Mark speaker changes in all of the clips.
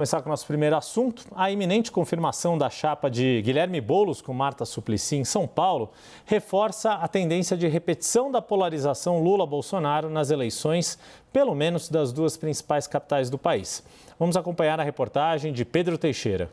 Speaker 1: Começar com o nosso primeiro assunto, a iminente confirmação da chapa de Guilherme Boulos com Marta Suplicy em São Paulo reforça a tendência de repetição da polarização Lula-Bolsonaro nas eleições, pelo menos das duas principais capitais do país. Vamos acompanhar a reportagem de Pedro Teixeira.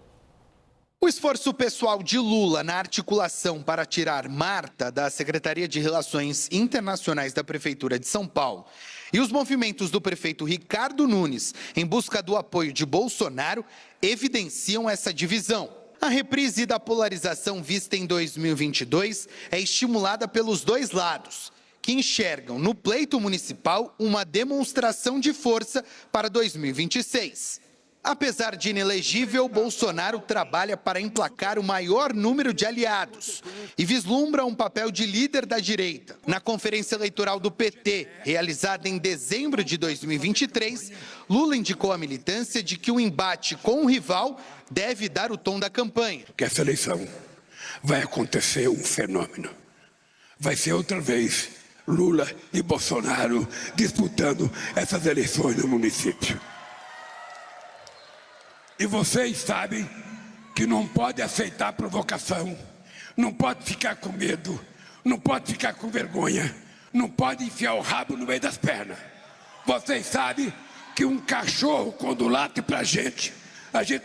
Speaker 2: O esforço pessoal de Lula na articulação para tirar Marta da Secretaria de Relações Internacionais da Prefeitura de São Paulo e os movimentos do prefeito Ricardo Nunes em busca do apoio de Bolsonaro evidenciam essa divisão. A reprise da polarização vista em 2022 é estimulada pelos dois lados, que enxergam no pleito municipal uma demonstração de força para 2026. Apesar de inelegível, Bolsonaro trabalha para emplacar o maior número de aliados e vislumbra um papel de líder da direita. Na conferência eleitoral do PT, realizada em dezembro de 2023, Lula indicou à militância de que o embate com o rival deve dar o tom da campanha.
Speaker 3: Que essa eleição vai acontecer um fenômeno. Vai ser outra vez Lula e Bolsonaro disputando essas eleições no município. E vocês sabem que não pode aceitar provocação, não pode ficar com medo, não pode ficar com vergonha, não pode enfiar o rabo no meio das pernas. Vocês sabem que um cachorro, quando late pra gente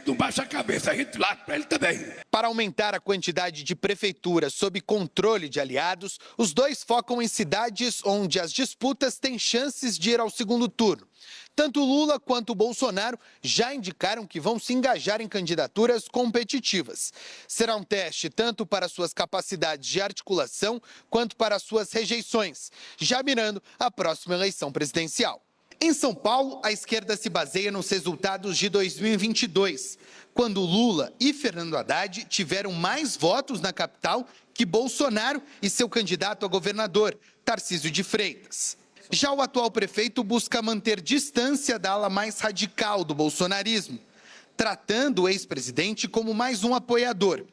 Speaker 3: não baixa a cabeça, a gente late pra ele também.
Speaker 2: Para aumentar a quantidade de prefeituras sob controle de aliados, os dois focam em cidades onde as disputas têm chances de ir ao segundo turno. Tanto Lula quanto Bolsonaro já indicaram que vão se engajar em candidaturas competitivas. Será um teste tanto para suas capacidades de articulação quanto para suas rejeições, já mirando a próxima eleição presidencial. Em São Paulo, a esquerda se baseia nos resultados de 2022, quando Lula e Fernando Haddad tiveram mais votos na capital que Bolsonaro e seu candidato a governador, Tarcísio de Freitas. Já o atual prefeito busca manter distância da ala mais radical do bolsonarismo, tratando o ex-presidente como mais um apoiador,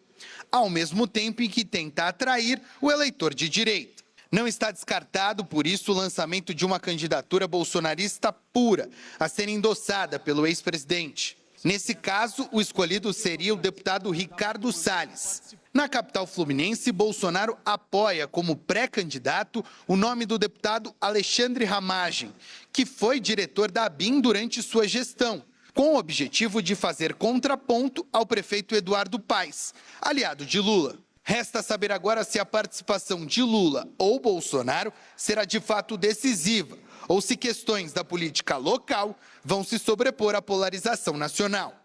Speaker 2: ao mesmo tempo em que tenta atrair o eleitor de direita. Não está descartado, por isso, o lançamento de uma candidatura bolsonarista pura, a ser endossada pelo ex-presidente. Nesse caso, o escolhido seria o deputado Ricardo Salles. Na capital fluminense, Bolsonaro apoia como pré-candidato o nome do deputado Alexandre Ramagem, que foi diretor da ABIN durante sua gestão, com o objetivo de fazer contraponto ao prefeito Eduardo Paes, aliado de Lula. Resta saber agora se a participação de Lula ou Bolsonaro será de fato decisiva, ou se questões da política local vão se sobrepor à polarização nacional.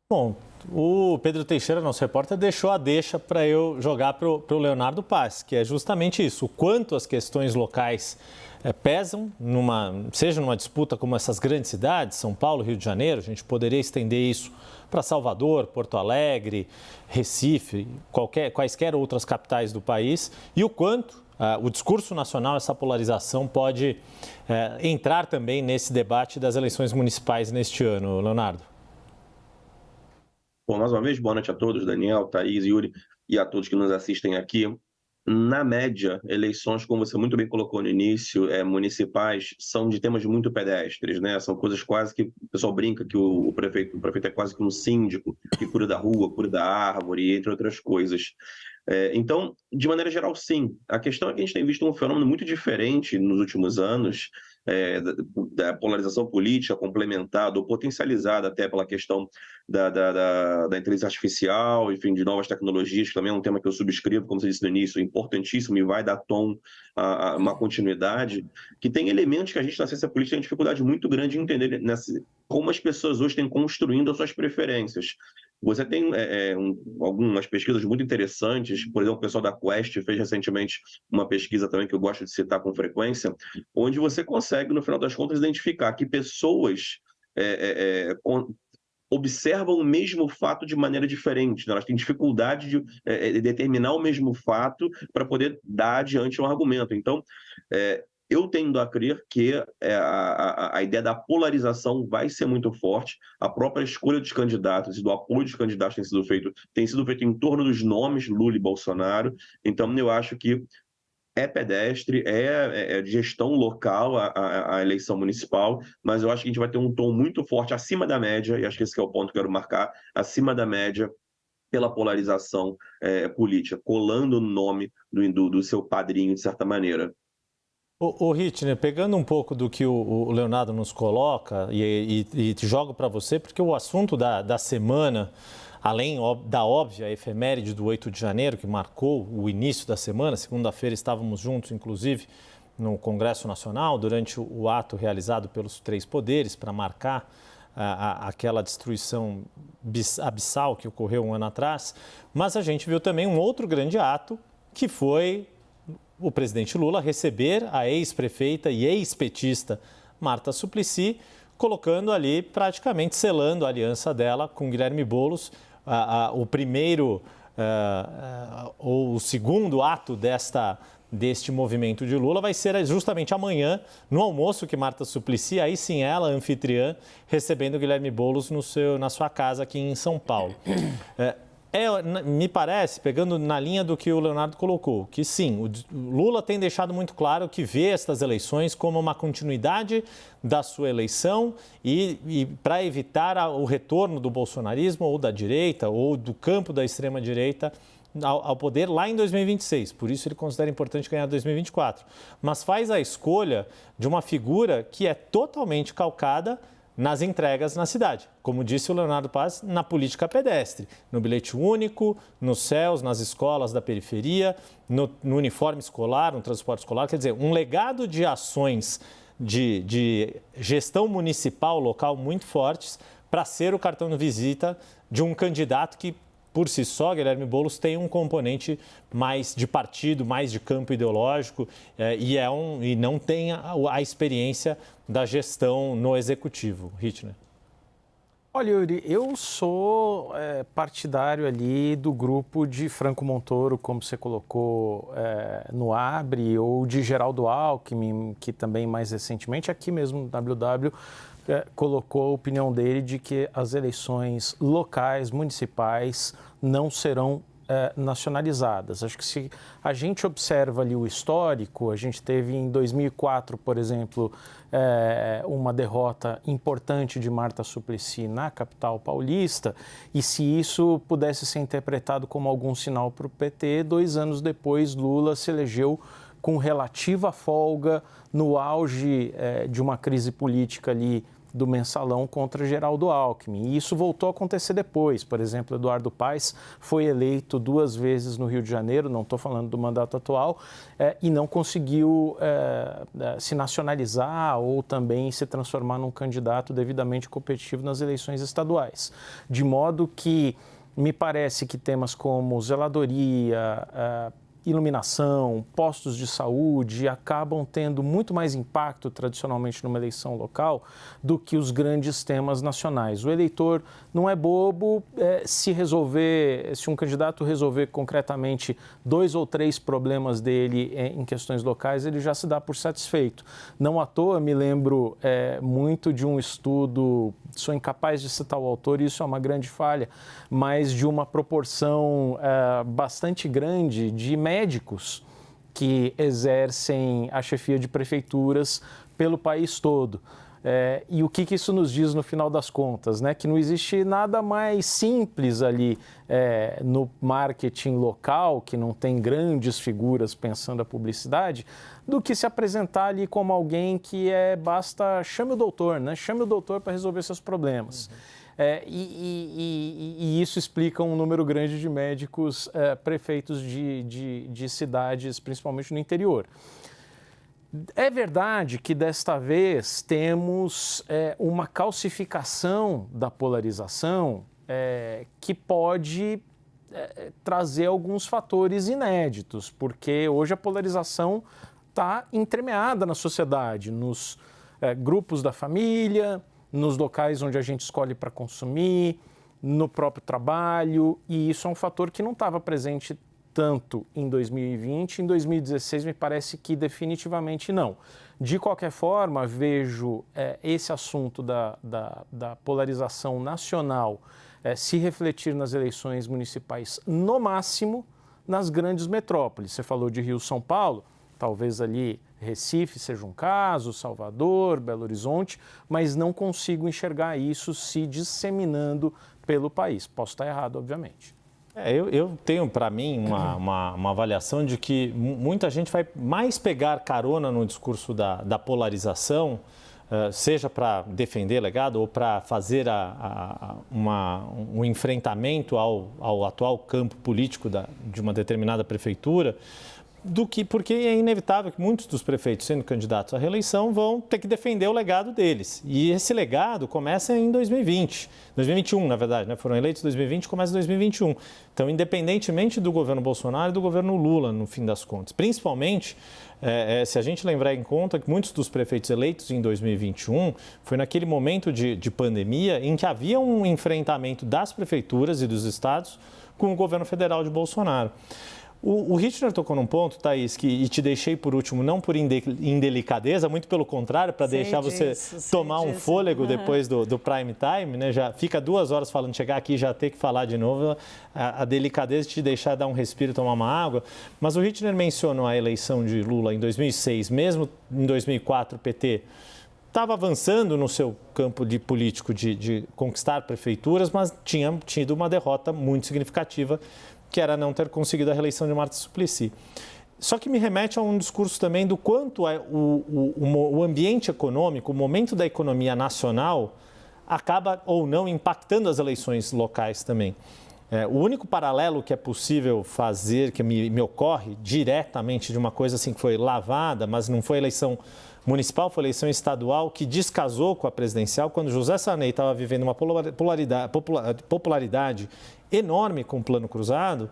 Speaker 1: Bom, o Pedro Teixeira, nosso repórter, deixou a deixa para eu jogar para o Leonardo Paes, que é justamente isso, o quanto as questões locais pesam, seja numa disputa como essas grandes cidades, São Paulo, Rio de Janeiro, a gente poderia estender isso para Salvador, Porto Alegre, Recife, quaisquer outras capitais do país, e o quanto o discurso nacional, essa polarização pode entrar também nesse debate das eleições municipais neste ano, Leonardo.
Speaker 4: Bom, mais uma vez, boa noite a todos, Daniel, Thaís, Yuri e a todos que nos assistem aqui. Na média, eleições, como você muito bem colocou no início, municipais, são de temas muito pedestres, né? São coisas quase que o pessoal brinca que o prefeito é quase que um síndico que cuida da rua, cuida da árvore, entre outras coisas. Então, de maneira geral, sim. A questão é que a gente tem visto um fenômeno muito diferente nos últimos anos, da polarização política complementada ou potencializada até pela questão da inteligência artificial, enfim, de novas tecnologias, que também é um tema que eu subscrevo, como você disse no início, importantíssimo e vai dar tom a uma continuidade, que tem elementos que a gente na ciência política tem dificuldade muito grande em entender como as pessoas hoje têm construindo as suas preferências. Você tem algumas pesquisas muito interessantes, por exemplo, o pessoal da Quest fez recentemente uma pesquisa também que eu gosto de citar com frequência, onde você consegue, no final das contas, identificar que pessoas observam o mesmo fato de maneira diferente, né? Elas têm dificuldade de determinar o mesmo fato para poder dar adiante um argumento. Então, eu tendo a crer que a ideia da polarização vai ser muito forte. A própria escolha dos candidatos e do apoio dos candidatos tem sido feito em torno dos nomes Lula e Bolsonaro. Então, eu acho que é pedestre, é de gestão local a eleição municipal, mas eu acho que a gente vai ter um tom muito forte acima da média, e acho que esse que é o ponto que eu quero marcar, acima da média, pela polarização política, colando o nome do seu padrinho, de certa maneira.
Speaker 1: O Rittner, pegando um pouco do que o Leonardo nos coloca e te jogo para você, porque o assunto da semana, além da óbvia efeméride do 8 de janeiro, que marcou o início da semana, segunda-feira estávamos juntos, inclusive, no Congresso Nacional, durante o ato realizado pelos 3 poderes para marcar aquela destruição abissal que ocorreu um ano atrás, mas a gente viu também um outro grande ato, que foi o presidente Lula receber a ex-prefeita e ex-petista Marta Suplicy, colocando ali, praticamente selando a aliança dela com Guilherme Boulos. O primeiro ou o segundo ato deste movimento de Lula vai ser justamente amanhã, no almoço que Marta Suplicy, aí sim ela, anfitriã, recebendo Guilherme Boulos na sua casa aqui em São Paulo. Me parece, pegando na linha do que o Leonardo colocou, que sim, o Lula tem deixado muito claro que vê estas eleições como uma continuidade da sua eleição e para evitar o retorno do bolsonarismo ou da direita ou do campo da extrema-direita ao poder lá em 2026. Por isso ele considera importante ganhar 2024. Mas faz a escolha de uma figura que é totalmente calcada nas entregas na cidade. Como disse o Leonardo Paz, na política pedestre, no bilhete único, nos céus, nas escolas da periferia, no uniforme escolar, no transporte escolar. Quer dizer, um legado de ações de gestão municipal local muito fortes para ser o cartão de visita de um candidato que, por si só, Guilherme Boulos tem um componente mais de partido, mais de campo ideológico e não tem a experiência da gestão no executivo. Rittner.
Speaker 5: Olha, Yuri, eu sou partidário ali do grupo de Franco Montoro, como você colocou no Abre, ou de Geraldo Alckmin, que também mais recentemente, aqui mesmo no WW, colocou a opinião dele de que as eleições locais, municipais, não serão nacionalizadas. Acho que se a gente observa ali o histórico, a gente teve em 2004, por exemplo, uma derrota importante de Marta Suplicy na capital paulista, e se isso pudesse ser interpretado como algum sinal para o PT, 2 anos depois Lula se elegeu com relativa folga no auge de uma crise política ali do Mensalão contra Geraldo Alckmin. E isso voltou a acontecer depois. Por exemplo, Eduardo Paes foi eleito 2 vezes no Rio de Janeiro, não estou falando do mandato atual, e não conseguiu se nacionalizar ou também se transformar num candidato devidamente competitivo nas eleições estaduais. De modo que me parece que temas como zeladoria, iluminação, postos de saúde acabam tendo muito mais impacto tradicionalmente numa eleição local do que os grandes temas nacionais. O eleitor não é bobo, se um candidato resolver concretamente 2 ou 3 problemas dele em questões locais, ele já se dá por satisfeito. Não à toa me lembro muito de um estudo, sou incapaz de citar o autor, isso é uma grande falha, mas de uma proporção bastante grande de médicos que exercem a chefia de prefeituras pelo país todo. E o que isso nos diz no final das contas, né? Que não existe nada mais simples ali no marketing local, que não tem grandes figuras pensando a publicidade, do que se apresentar ali como alguém que basta chame o doutor, né? Chame o doutor para resolver seus problemas. E isso explica um número grande de médicos prefeitos de cidades, principalmente no interior. É verdade que desta vez temos uma calcificação da polarização que pode trazer alguns fatores inéditos, porque hoje a polarização está entremeada na sociedade, nos grupos da família, nos locais onde a gente escolhe para consumir, no próprio trabalho, e isso é um fator que não estava presente tanto em 2020, em 2016 me parece que definitivamente não. De qualquer forma, vejo esse assunto da polarização nacional se refletir nas eleições municipais, no máximo, nas grandes metrópoles. Você falou de Rio, São Paulo, talvez ali Recife seja um caso, Salvador, Belo Horizonte, mas não consigo enxergar isso se disseminando pelo país. Posso estar errado, obviamente.
Speaker 1: Eu tenho para mim uma avaliação de que muita gente vai mais pegar carona no discurso da polarização, seja para defender legado ou para fazer um enfrentamento ao atual campo político de uma determinada prefeitura, porque é inevitável que muitos dos prefeitos, sendo candidatos à reeleição, vão ter que defender o legado deles. E esse legado começa em 2021, na verdade, né? Foram eleitos em 2020, começa em 2021. Então, independentemente do governo Bolsonaro e do governo Lula, no fim das contas. Principalmente, se a gente lembrar em conta que muitos dos prefeitos eleitos em 2021 foi naquele momento de pandemia em que havia um enfrentamento das prefeituras e dos estados com o governo federal de Bolsonaro. O Richner tocou num ponto, Thaís, e te deixei por último, não por indelicadeza, muito pelo contrário, para deixar você tomar um fôlego depois do prime time, né? Já fica 2 horas falando, chegar aqui e já ter que falar de novo, a delicadeza de te deixar dar um respiro e tomar uma água. Mas o Richner mencionou a eleição de Lula em 2006, mesmo em 2004 o PT estava avançando no seu campo de político de conquistar prefeituras, mas tinha tido uma derrota muito significativa, que era não ter conseguido a reeleição de Marta Suplicy. Só que me remete a um discurso também do quanto o ambiente econômico, o momento da economia nacional, acaba ou não impactando as eleições locais também. O único paralelo que é possível fazer, que me ocorre diretamente de uma coisa assim que foi lavada, mas não foi eleição municipal, foi eleição estadual, que descasou com a presidencial, quando José Sarney estava vivendo uma popularidade enorme com o Plano Cruzado,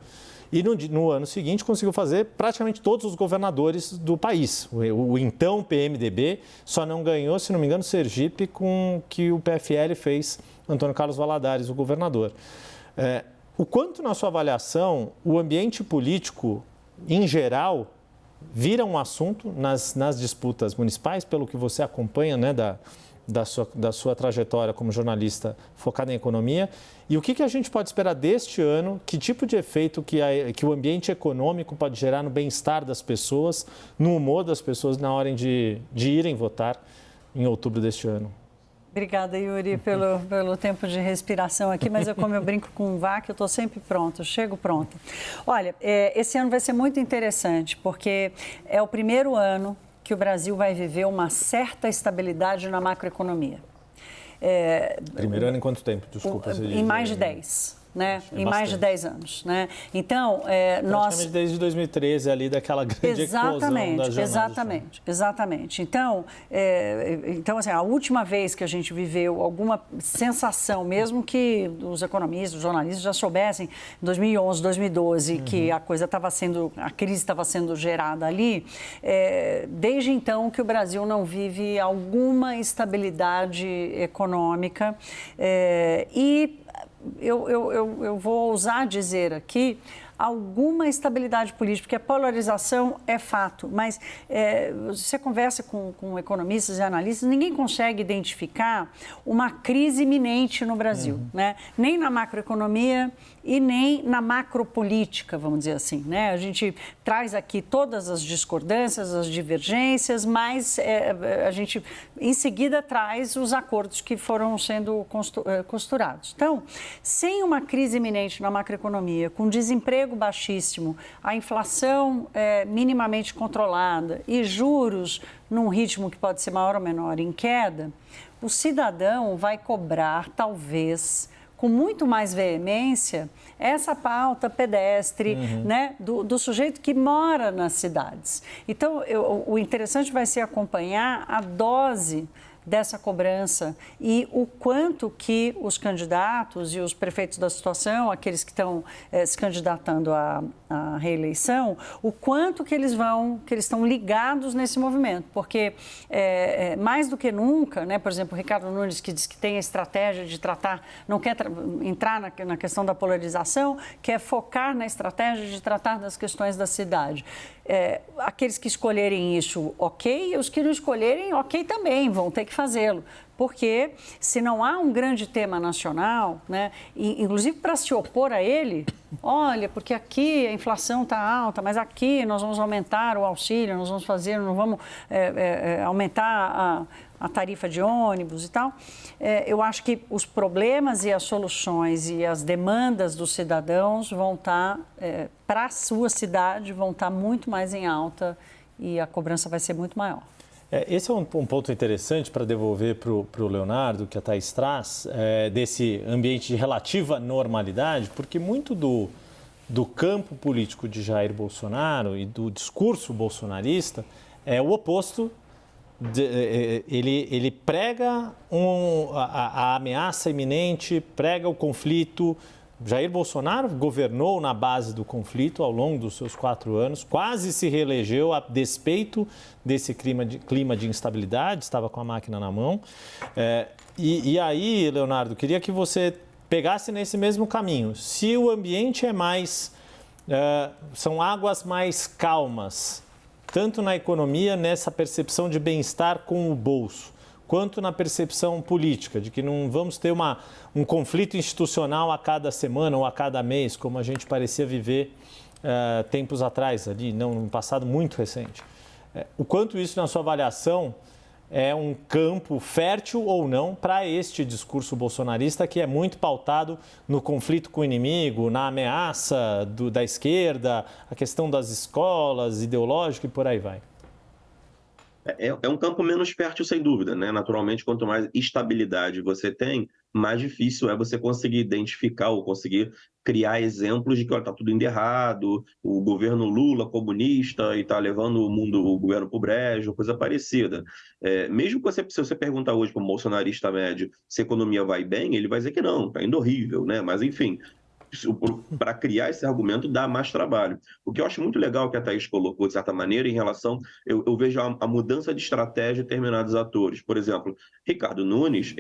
Speaker 1: e no ano seguinte conseguiu fazer praticamente todos os governadores do país. O então PMDB só não ganhou, se não me engano, Sergipe, com que o PFL fez Antônio Carlos Valadares, o governador. O quanto, na sua avaliação, o ambiente político, em geral, vira um assunto nas disputas municipais, pelo que você acompanha, né, da sua trajetória como jornalista focada em economia, e o que a gente pode esperar deste ano, que tipo de efeito que o ambiente econômico pode gerar no bem-estar das pessoas, no humor das pessoas na hora de irem votar em outubro deste ano?
Speaker 6: Obrigada, Yuri, pelo tempo de respiração aqui, mas como eu brinco com o VAC, eu estou sempre pronta, chego pronta. Olha, esse ano vai ser muito interessante, porque é o primeiro ano que o Brasil vai viver uma certa estabilidade na macroeconomia.
Speaker 1: Primeiro ano em quanto tempo? Desculpa.
Speaker 6: Em mais de 10. Né? Em mais de 10 anos. Né? Então,
Speaker 1: nós... desde 2013, ali, daquela grande explosão da jornada.
Speaker 6: Exatamente. Então, assim, a última vez que a gente viveu alguma sensação, mesmo que os economistas, os jornalistas já soubessem, em 2011, 2012, que a crise estava sendo gerada ali, desde então que o Brasil não vive alguma estabilidade econômica e eu vou ousar dizer aqui alguma estabilidade política, porque a polarização é fato, mas você conversa com economistas e analistas, ninguém consegue identificar uma crise iminente no Brasil, né? Nem na macroeconomia e nem na macropolítica, vamos dizer assim, né? A gente traz aqui todas as discordâncias, as divergências, mas a gente, em seguida, traz os acordos que foram sendo costurados. Então, sem uma crise iminente na macroeconomia, com desemprego baixíssimo, a inflação minimamente controlada e juros num ritmo que pode ser maior ou menor em queda, o cidadão vai cobrar, talvez, com muito mais veemência, essa pauta pedestre, né, do sujeito que mora nas cidades. Então, o interessante vai ser acompanhar a dose dessa cobrança e o quanto que os candidatos e os prefeitos da situação, aqueles que estão se candidatando à reeleição, o quanto que eles estão ligados nesse movimento, porque mais do que nunca, né, por exemplo, o Ricardo Nunes, que diz que tem a estratégia de tratar, não quer entrar na questão da polarização, quer focar na estratégia de tratar das questões da cidade. Aqueles que escolherem isso, ok, e os que não escolherem, ok também, vão ter que fazê-lo. Porque se não há um grande tema nacional, né, inclusive para se opor a ele, olha, porque aqui a inflação está alta, mas aqui nós vamos aumentar o auxílio, nós vamos fazer, não vamos aumentar a tarifa de ônibus e tal. Eu acho que os problemas e as soluções e as demandas dos cidadãos vão estar, para a sua cidade, vão estar muito mais em alta e a cobrança vai ser muito maior.
Speaker 1: Esse é um ponto interessante para devolver para o Leonardo, que a Thaís traz, desse ambiente de relativa normalidade, porque muito do campo político de Jair Bolsonaro e do discurso bolsonarista é o oposto. Ele prega a ameaça iminente, prega o conflito. Jair Bolsonaro governou na base do conflito ao longo dos seus 4 anos, quase se reelegeu a despeito desse clima de instabilidade, estava com a máquina na mão. E aí, Leonardo, queria que você pegasse nesse mesmo caminho. Se o ambiente é mais... são águas mais calmas, tanto na economia, nessa percepção de bem-estar com o bolso, quanto na percepção política, de que não vamos ter um conflito institucional a cada semana ou a cada mês, como a gente parecia viver tempos atrás, ali, num passado muito recente. O quanto isso, na sua avaliação, é um campo fértil ou não para este discurso bolsonarista que é muito pautado no conflito com o inimigo, na ameaça da esquerda, a questão das escolas, ideológica e por aí vai.
Speaker 4: É um campo menos fértil, sem dúvida, né? Naturalmente, quanto mais estabilidade você tem, mais difícil é você conseguir identificar ou conseguir criar exemplos de que está tudo indo errado, o governo Lula comunista e está levando o governo para o brejo, coisa parecida. Mesmo que se você perguntar hoje para um bolsonarista médio se a economia vai bem, ele vai dizer que não, está indo horrível, né? Mas, enfim, para criar esse argumento dá mais trabalho. O que eu acho muito legal que a Thaís colocou, de certa maneira, em relação... Eu vejo a mudança de estratégia de determinados atores. Por exemplo, Ricardo Nunes,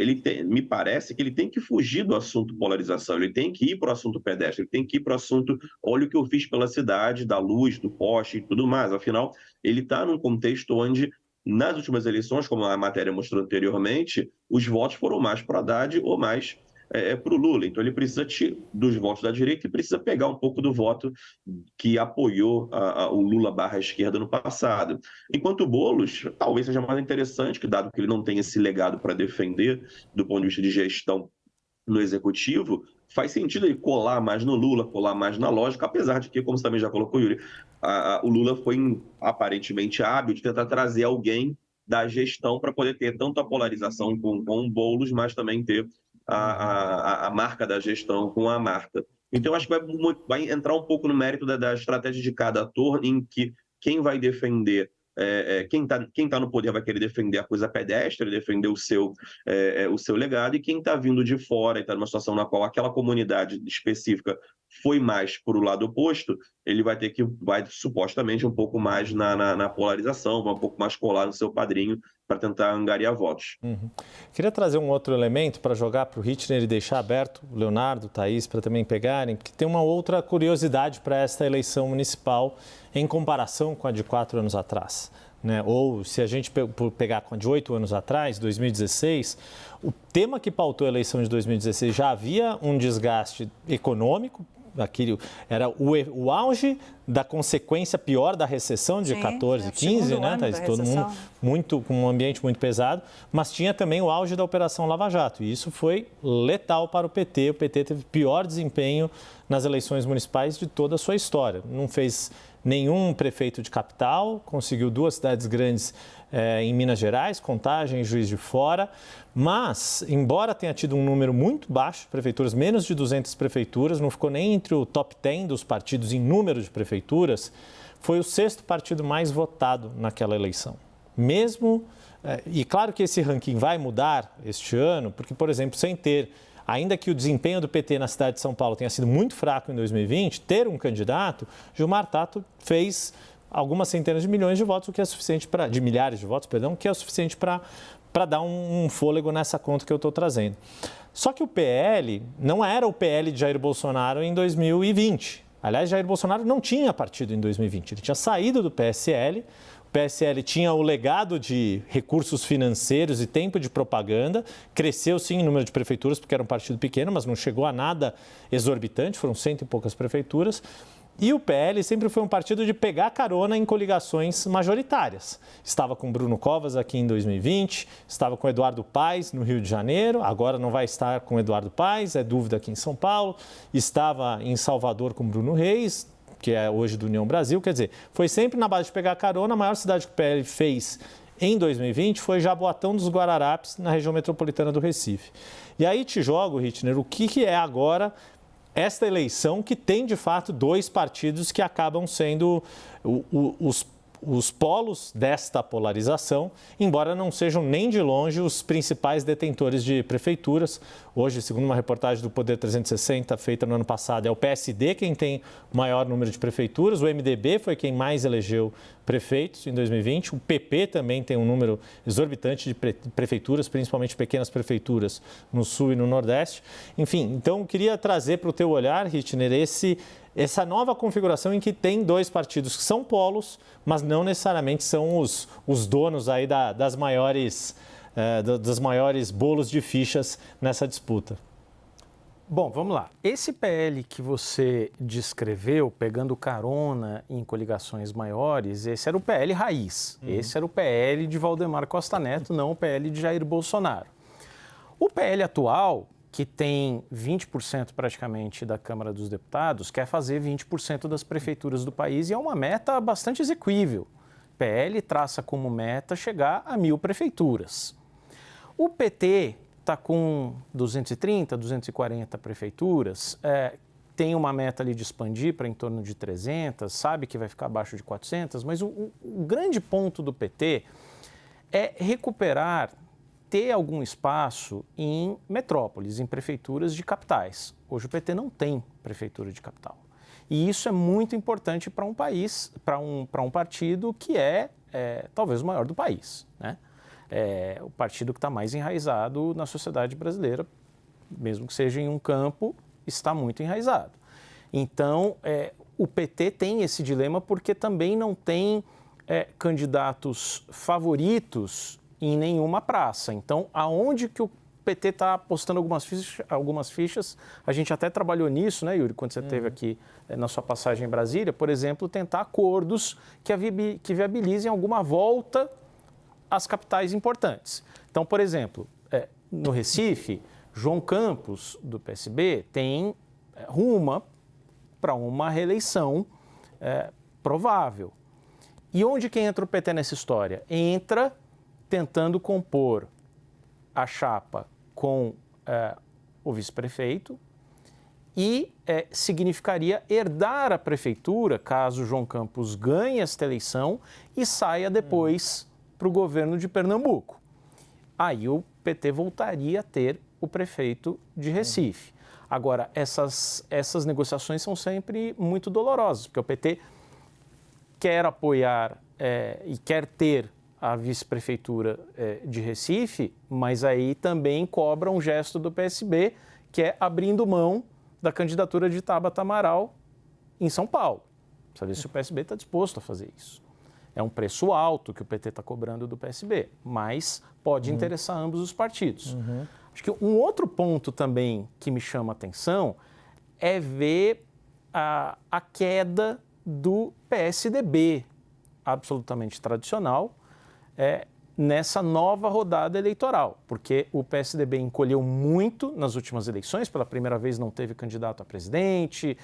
Speaker 4: me parece que ele tem que fugir do assunto polarização, ele tem que ir para o assunto pedestre, ele tem que ir para o assunto olha o que eu fiz pela cidade, da luz, do poste e tudo mais. Afinal, ele está num contexto onde, nas últimas eleições, como a matéria mostrou anteriormente, os votos foram mais para Haddad ou mais para o Lula. Então, ele precisa, dos votos da direita, ele precisa pegar um pouco do voto que apoiou o Lula / esquerda no passado. Enquanto o Boulos, talvez seja mais interessante, que dado que ele não tem esse legado para defender do ponto de vista de gestão no executivo, faz sentido ele colar mais no Lula, colar mais na lógica, apesar de que, como você também já colocou, Yuri, o Lula foi aparentemente hábil de tentar trazer alguém da gestão para poder ter tanto a polarização com o Boulos, mas também ter a marca da gestão com a Marta. Então, acho que vai entrar um pouco no mérito da estratégia de cada ator, em que quem vai defender, quem tá no poder vai querer defender a coisa pedestre, defender o seu legado, e quem está vindo de fora e está numa situação na qual aquela comunidade específica foi mais para o lado oposto, ele vai supostamente um pouco mais na polarização, vai um pouco mais colar no seu padrinho para tentar angariar votos.
Speaker 1: Queria trazer um outro elemento para jogar para o Rittner e deixar aberto o Leonardo, Thaís, para também pegarem, porque tem uma outra curiosidade para esta eleição municipal em comparação com a de 4 anos atrás. Né? Ou se a gente pegar com a de 8 anos atrás, 2016, o tema que pautou a eleição de 2016 já havia um desgaste econômico. Era o auge da consequência pior da recessão de 14, 15, né, Thaís? Todo mundo com um ambiente muito pesado, mas tinha também o auge da Operação Lava Jato, e isso foi letal para o PT. O PT teve pior desempenho nas eleições municipais de toda a sua história. Não fez nenhum prefeito de capital, conseguiu 2 cidades grandes em Minas Gerais, Contagem e Juiz de Fora, mas, embora tenha tido um número muito baixo de prefeituras, menos de 200 prefeituras, não ficou nem entre o top 10 dos partidos em número de prefeituras, foi o 6º partido mais votado naquela eleição. E claro que esse ranking vai mudar este ano, porque, por exemplo, ainda que o desempenho do PT na cidade de São Paulo tenha sido muito fraco em 2020, ter um candidato, Gilmar Tato fez algumas centenas de milhões de votos, o que é suficiente de milhares de votos, perdão, que é o suficiente para dar um fôlego nessa conta que eu estou trazendo. Só que o PL não era o PL de Jair Bolsonaro em 2020. Aliás, Jair Bolsonaro não tinha partido em 2020. Ele tinha saído do PSL. O PSL tinha o legado de recursos financeiros e tempo de propaganda, cresceu sim em número de prefeituras, porque era um partido pequeno, mas não chegou a nada exorbitante, foram 100 e poucas prefeituras. E o PL sempre foi um partido de pegar carona em coligações majoritárias. Estava com Bruno Covas aqui em 2020, estava com Eduardo Paes no Rio de Janeiro, agora não vai estar com Eduardo Paes, é dúvida aqui em São Paulo. Estava em Salvador com Bruno Reis, que é hoje do União Brasil. Quer dizer, foi sempre na base de pegar carona. A maior cidade que o PL fez em 2020 foi Jaboatão dos Guararapes, na região metropolitana do Recife. E aí te jogo, Rittner, o que é agora esta eleição que tem, de fato, dois partidos que acabam sendo os polos desta polarização, embora não sejam nem de longe os principais detentores de prefeituras. Hoje, segundo uma reportagem do Poder 360, feita no ano passado, é o PSD quem tem o maior número de prefeituras, o MDB foi quem mais elegeu prefeitos em 2020, o PP também tem um número exorbitante de prefeituras, principalmente pequenas prefeituras no Sul e no Nordeste. Enfim, então queria trazer para o teu olhar, Rittner, essa nova configuração em que tem dois partidos que são polos, mas não necessariamente são os donos aí das maiores bolos de fichas nessa disputa.
Speaker 5: Bom, vamos lá. Esse PL que você descreveu, pegando carona em coligações maiores, esse era o PL raiz. Esse era o PL de Valdemar Costa Neto, não o PL de Jair Bolsonaro. O PL atual, que tem 20% praticamente da Câmara dos Deputados, quer fazer 20% das prefeituras do país e é uma meta bastante exequível. O PL traça como meta chegar a 1.000 prefeituras. O PT está com 230, 240 prefeituras, tem uma meta ali de expandir para em torno de 300, sabe que vai ficar abaixo de 400, mas o grande ponto do PT é recuperar, ter algum espaço em metrópoles, em prefeituras de capitais. Hoje o PT não tem prefeitura de capital. E isso é muito importante para um país, para um partido que é talvez o maior do país, né? É o partido que está mais enraizado na sociedade brasileira, mesmo que seja em um campo, está muito enraizado. Então, o PT tem esse dilema porque também não tem candidatos favoritos em nenhuma praça. Então, aonde que o PT está apostando algumas fichas, a gente até trabalhou nisso, né, Yuri, quando você esteve aqui na sua passagem em Brasília, por exemplo, tentar acordos que viabilizem alguma volta às capitais importantes. Então, por exemplo, no Recife, João Campos, do PSB, ruma para uma reeleição provável. E onde que entra o PT nessa história? Entra tentando compor a chapa com o vice-prefeito e significaria herdar a prefeitura, caso João Campos ganhe esta eleição e saia depois para o governo de Pernambuco. Aí o PT voltaria a ter o prefeito de Recife. Agora, essas negociações são sempre muito dolorosas, porque o PT quer apoiar e quer ter a vice-prefeitura de Recife, mas aí também cobra um gesto do PSB, que é abrindo mão da candidatura de Tabata Amaral em São Paulo. Precisa ver se o PSB está disposto a fazer isso. É um preço alto que o PT está cobrando do PSB, mas pode interessar ambos os partidos. Acho que um outro ponto também que me chama a atenção é ver a queda do PSDB, absolutamente tradicional, nessa nova rodada eleitoral, porque o PSDB encolheu muito nas últimas eleições, pela primeira vez não teve candidato a presidente,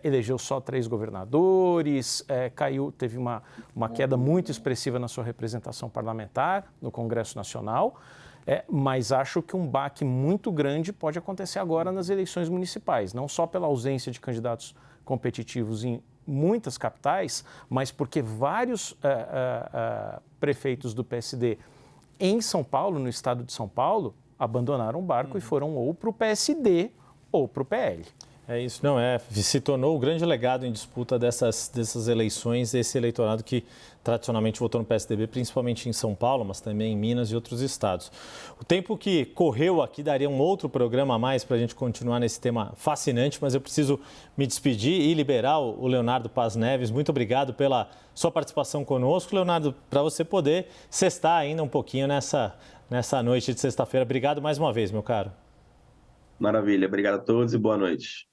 Speaker 5: elegeu só 3 governadores, teve uma queda muito expressiva na sua representação parlamentar no Congresso Nacional, mas acho que um baque muito grande pode acontecer agora nas eleições municipais, não só pela ausência de candidatos competitivos em muitas capitais, mas porque vários prefeitos do PSD em São Paulo, no estado de São Paulo, abandonaram o barco e foram ou para o PSD ou para o PL.
Speaker 1: É isso, não é. Se tornou o grande legado em disputa dessas eleições, esse eleitorado que tradicionalmente votou no PSDB, principalmente em São Paulo, mas também em Minas e outros estados. O tempo que correu aqui daria um outro programa a mais para a gente continuar nesse tema fascinante, mas eu preciso me despedir e liberar o Leonardo Paz Neves. Muito obrigado pela sua participação conosco, Leonardo, para você poder sextar ainda um pouquinho nessa noite de sexta-feira. Obrigado mais uma vez, meu caro.
Speaker 4: Maravilha, obrigado a todos e boa noite.